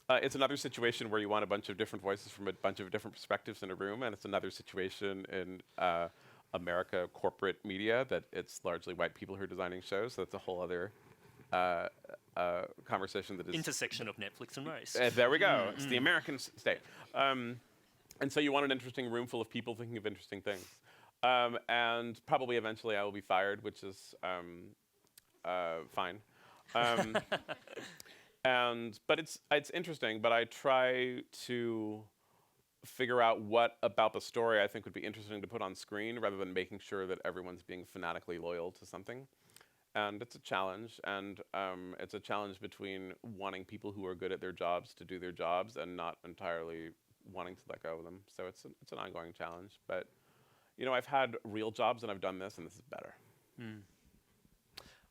It's another situation where you want a bunch of different voices from a bunch of different perspectives in a room, and it's another situation in America corporate media that it's largely white people who are designing shows, so that's a whole other conversation that is... Intersection of Netflix and race. There we go. It's the American state. And so you want an interesting room full of people thinking of interesting things. And probably eventually I will be fired, which is fine. But it's interesting, but I try to figure out what about the story I think would be interesting to put on screen rather than making sure that everyone's being fanatically loyal to something. And it's a challenge, and it's a challenge between wanting people who are good at their jobs to do their jobs and not entirely wanting to let go of them. So it's an ongoing challenge. But, you know, I've had real jobs and I've done this, and this is better.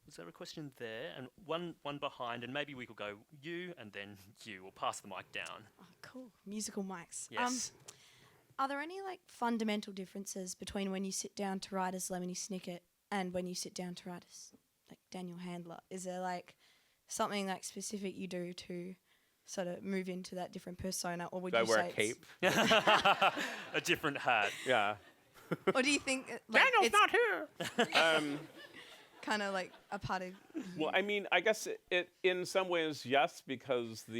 Was there a question there? And one behind, and maybe we could go you and then you. We'll pass the mic down. Oh, cool. Musical mics. Yes. Are there any like fundamental differences between when you sit down to write as Lemony Snicket and when you sit down to write as like Daniel Handler? Is there like something like specific you do to sort of move into that different persona, or would Do I you wear say a cape? A different hat. Yeah. or do you think like Daniel's it's not here! kind of like a part of Well, I mean, I guess it in some ways, yes, because of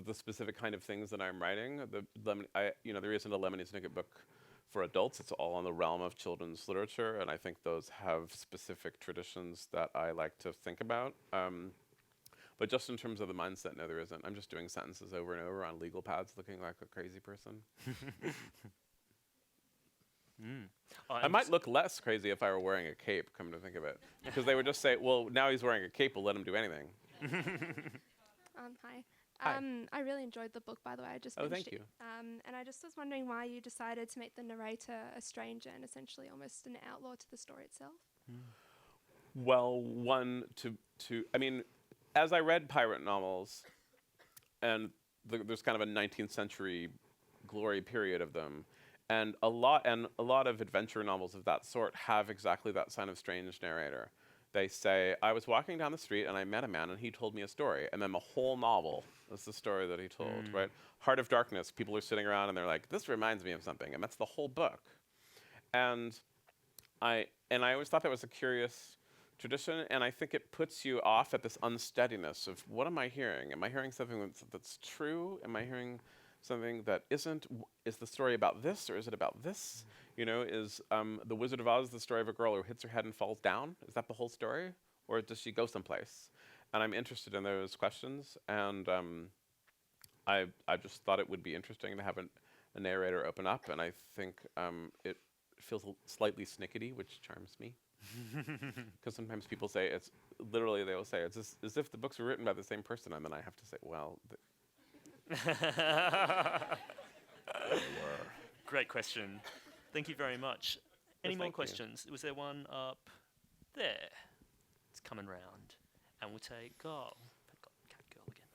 the specific kind of things that I'm writing. There isn't a Lemony Snicket book for adults. It's all in the realm of children's literature, and I think those have specific traditions that I like to think about. But just in terms of the mindset, no, there isn't. I'm just doing sentences over and over on legal pads looking like a crazy person. I might look less crazy if I were wearing a cape, come to think of it. Because they would just say, well, now he's wearing a cape, we'll let him do anything. Hi. Hi. I really enjoyed the book, by the way. I just Oh, finished thank it. you. And I just was wondering why you decided to make the narrator a stranger and essentially almost an outlaw to the story itself. Well, I mean, as I read pirate novels, and there's kind of a 19th century glory period of them, and a lot of adventure novels of that sort have exactly that sign of strange narrator. they say, I was walking down the street and I met a man and he told me a story. And then the whole novel is the story that he told, right? Heart of Darkness, people are sitting around and they're like, this reminds me of something. And that's the whole book. And I always thought that was a curious tradition, and I think it puts you off at this unsteadiness of, what am I hearing? Am I hearing something that's true? Am I hearing something that isn't? Is the story about this, or is it about this? You know, is The Wizard of Oz the story of a girl who hits her head and falls down? Is that the whole story? Or does she go someplace? And I'm interested in those questions, and I just thought it would be interesting to have a narrator open up, and I think it feels slightly Snickety, which charms me. Because sometimes people say it's literally, they will say it's as if the books were written by the same person, and then I have to say, well, Great question. Thank you very much. Any more thank you. questions? Was there one up there? It's coming round, and we'll take Cat Girl again,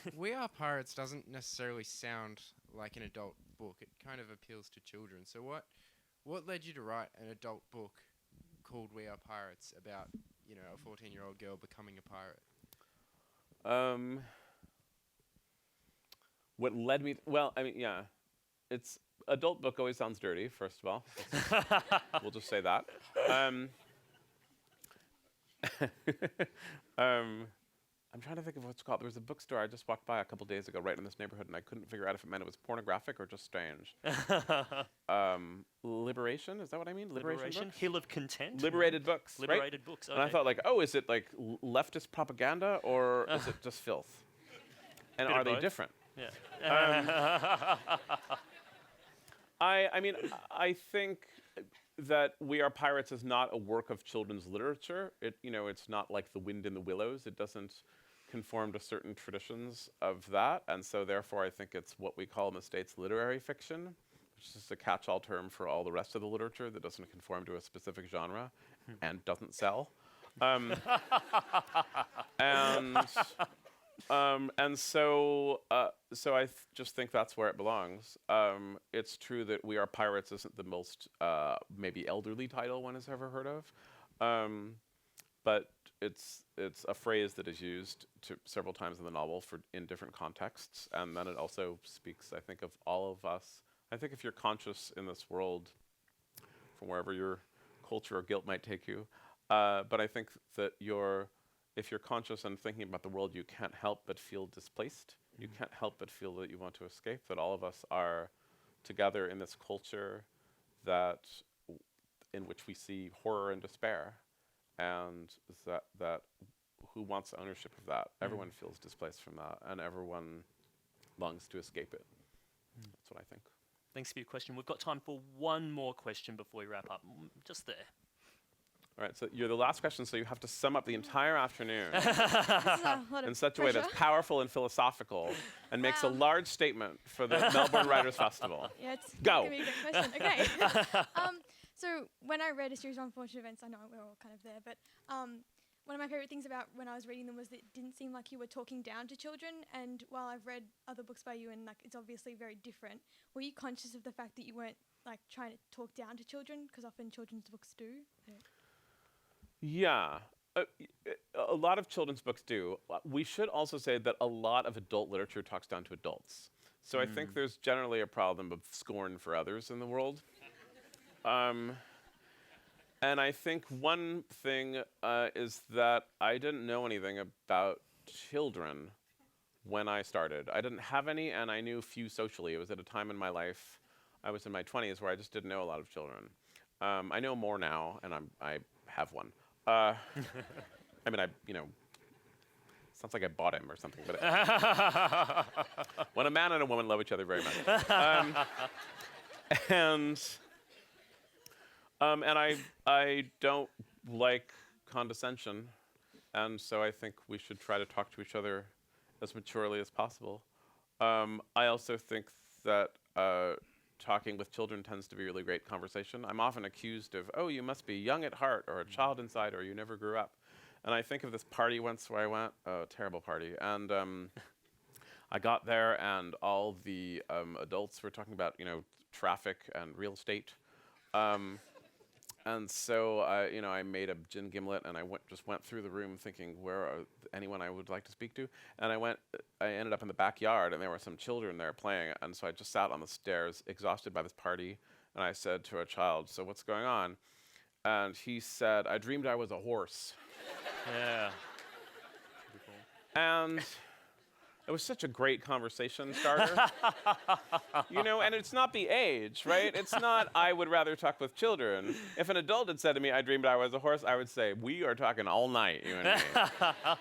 maybe. We Are Pirates doesn't necessarily sound like an adult book. It kind of appeals to children. So what led you to write an adult book called We Are Pirates about, you know, a 14-year-old girl becoming a pirate? What led me? Well, I mean, yeah, it's adult book always sounds dirty. First of all, we'll just say that. I'm trying to think of what it's called. There was a bookstore I just walked by a couple days ago, right in this neighborhood, and I couldn't figure out if it meant it was pornographic or just strange. Liberation, is that what I mean? Liberation books? Hill of Content. Liberated books. Liberated right? books. And I okay. thought, like, oh, is it like leftist propaganda or is it just filth? And Bit are of they both. different? Yeah. I mean, I think that We Are Pirates is not a work of children's literature. It's not like The Wind in the Willows. It doesn't conform to certain traditions of that, and so therefore I think it's what we call in the States literary fiction, which is just a catch-all term for all the rest of the literature that doesn't conform to a specific genre and doesn't sell. And so I just think that's where it belongs. It's true that We Are Pirates isn't the most maybe elderly title one has ever heard of, but it's a phrase that is used several times in the novel in different contexts, and then it also speaks, I think, of all of us. I think if you're conscious in this world, from wherever your culture or guilt might take you, but I think that if you're conscious and thinking about the world, you can't help but feel displaced. You can't help but feel that you want to escape, that all of us are together in this culture in which we see horror and despair, and that who wants ownership of that? Everyone feels displaced from that, and everyone longs to escape it. That's what I think. Thanks for your question. We've got time for one more question before we wrap up. Just there. All right, so you're the last question, so you have to sum up the entire afternoon This is a lot of in such a way that's pressure. powerful and philosophical and makes a Wow. large statement for the Melbourne Writers Festival. Yeah, it's Go. gonna be a good question. Okay. So when I read A Series of Unfortunate Events, I know we're all kind of there, but one of my favorite things about when I was reading them was that it didn't seem like you were talking down to children. And while I've read other books by you and like it's obviously very different, were you conscious of the fact that you weren't like trying to talk down to children? Because often children's books do. Yeah, a lot of children's books do. We should also say that a lot of adult literature talks down to adults. So I think there's generally a problem of scorn for others in the world. And I think one thing is that I didn't know anything about children when I started. I didn't have any, and I knew few socially. It was at a time in my life, I was in my 20s, where I just didn't know a lot of children. I know more now, and I have one. I mean, sounds like I bought him or something, but when a man and a woman love each other very much. And I don't like condescension, and so I think we should try to talk to each other as maturely as possible. I also think that talking with children tends to be really great conversation. I'm often accused of, oh, you must be young at heart, or a child inside, or you never grew up. And I think of this party once where I went, terrible party, and I got there and all the adults were talking about, traffic and real estate. And so I made a gin gimlet, and I just went through the room thinking, where are anyone I would like to speak to? And I ended up in the backyard, and there were some children there playing. And so I just sat on the stairs, exhausted by this party. And I said to a child, "So what's going on?" And he said, "I dreamed I was a horse." Yeah. And it was such a great conversation starter. And it's not the age, right? It's not, I would rather talk with children. If an adult had said to me, "I dreamed I was a horse," I would say, "We are talking all night, you and me."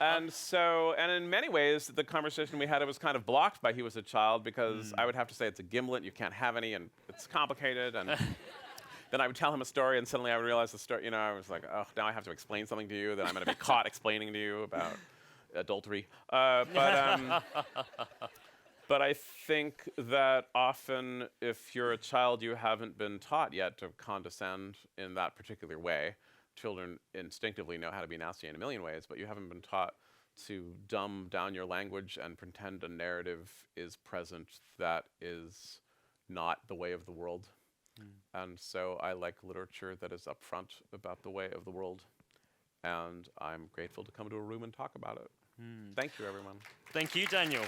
And in many ways, the conversation we had, it was kind of blocked by he was a child, because I would have to say it's a gimlet, you can't have any, and it's complicated, and then I would tell him a story, and suddenly I would realize the story, I was like, oh, now I have to explain something to you that I'm going to be caught explaining to you about adultery. But I think that often, if you're a child, you haven't been taught yet to condescend in that particular way. Children instinctively know how to be nasty in a million ways, but you haven't been taught to dumb down your language and pretend a narrative is present that is not the way of the world. And so I like literature that is upfront about the way of the world. And I'm grateful to come to a room and talk about it. Thank you, everyone. Thank you, Daniel.